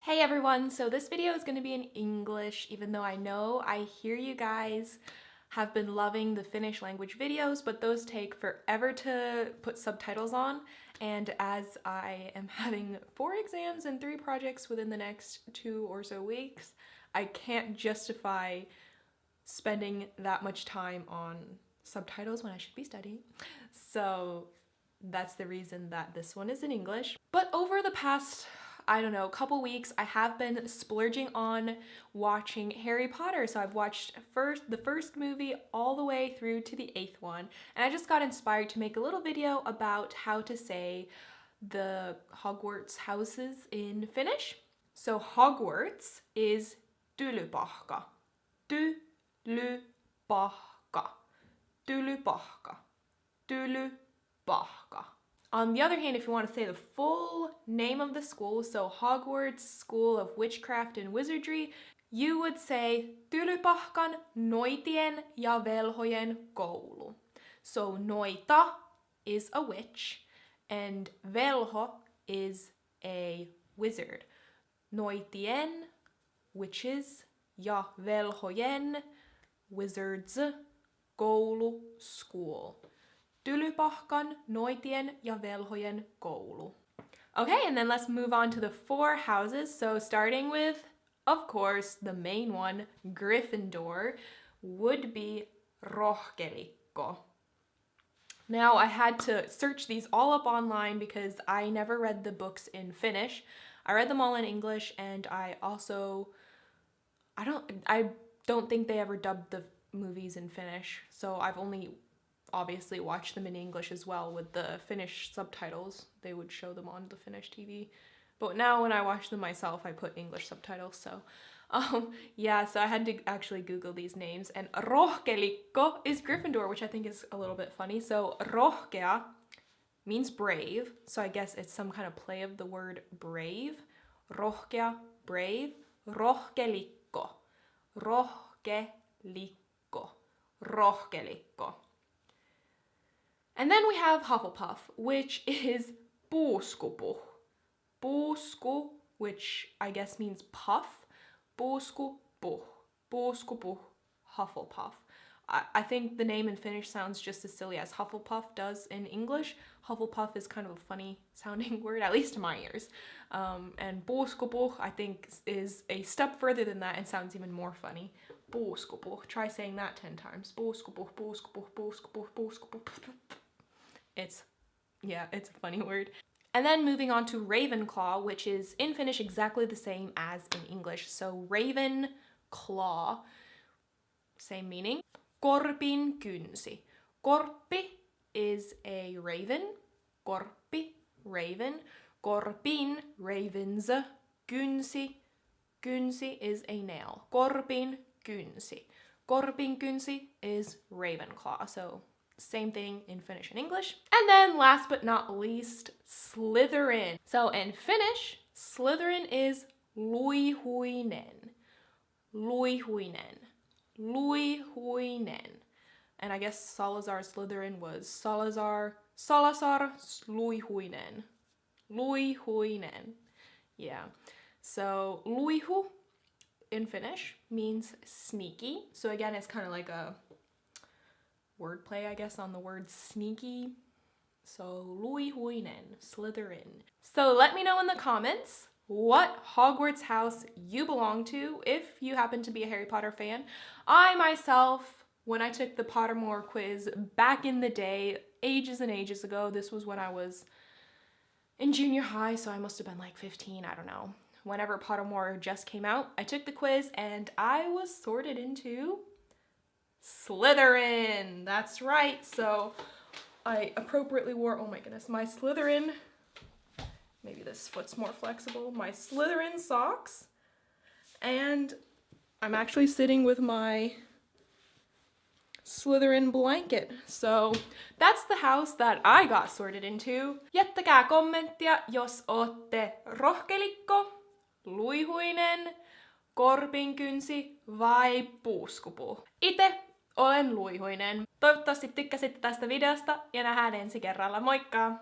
Hey everyone, so this video is going to be in English, even though I hear you guys have been loving the Finnish language videos, but those take forever to put subtitles on, and as I am having 4 exams and 3 projects within the next 2 or so weeks, I can't justify spending that much time on subtitles when I should be studying. So that's the reason that this one is in English. But over the past couple weeks, I have been splurging on watching Harry Potter. So I've watched the first movie all the way through to the 8th one, and I just got inspired to make a little video about how to say the Hogwarts houses in Finnish. So Hogwarts is tylypahka, tylypahka, tylypahka, tylypahka. On the other hand, if you want to say the full name of the school, so Hogwarts School of Witchcraft and Wizardry, you would say Tylypahkan noitien ja velhojen koulu. So noita is a witch and velho is a wizard. Noitien, witches, ja velhojen, wizards, koulu, school. Tylypahkan, noitien ja velhojen koulu. Okay, and then let's move on to the 4 houses. So starting with, of course, the main one, Gryffindor, would be rohkelikko. Now I had to search these all up online because I never read the books in Finnish. I read them all in English, and I don't think they ever dubbed the movies in Finnish. So I've only obviously watch them in English as well with the Finnish subtitles. They would show them on the Finnish TV. But now when I watch them myself, I put English subtitles. So so I had to actually Google these names. And rohkelikko is Gryffindor, which I think is a little bit funny. So rohkea means brave. So I guess it's some kind of play of the word brave. Rohkea, brave. Rohkelikko. Rohkelikko. Rohkelikko. And then we have Hufflepuff, which is puuskupuh. Puusku, which I guess means puff. Puuskupuh. Puuskupuh. Hufflepuff. I think the name in Finnish sounds just as silly as Hufflepuff does in English. Hufflepuff is kind of a funny sounding word, at least to my ears. And puuskupuh, I think, is a step further than that and sounds even more funny. Puuskupuh. Try saying that 10 times. Puuskupuh, puuskupuh, puuskupuh, puuskupuh. It's a funny word. And then moving on to Ravenclaw, which is in Finnish exactly the same as in English. So Ravenclaw, same meaning. Korpin kynsi. Korppi is a raven. Korppi, raven. Korpin, ravens. Kynsi, kynsi is a nail. Korpin kynsi. Korpin kynsi is Ravenclaw. So same thing in Finnish and English. And then last but not least, Slytherin. So in Finnish, Slytherin is luihuinen. Luihuinen. Luihuinen. And I guess Salazar Slytherin was Salazar luihuinen. Luihuinen. Yeah. So luihu in Finnish means sneaky. So again, it's kind of like a wordplay, I guess, on the word sneaky. So luihuinen, Slytherin. So let me know in the comments what Hogwarts house you belong to if you happen to be a Harry Potter fan. I myself, when I took the Pottermore quiz back in the day, ages and ages ago, this was when I was in junior high, so I must have been like 15, I don't know. Whenever Pottermore just came out, I took the quiz and I was sorted into Slytherin. That's right. So I appropriately wore, oh my goodness, my Slytherin, maybe this foot's more flexible, my Slytherin socks, and I'm actually sitting with my Slytherin blanket. So that's the house that I got sorted into. Jättäkää kommenttia, jos ootte rohkelikko, luihuinen, korpinkynsi vai puuskupuh. Ite olen luihuinen. Toivottavasti tykkäsitte tästä videosta ja nähdään ensi kerralla. Moikka!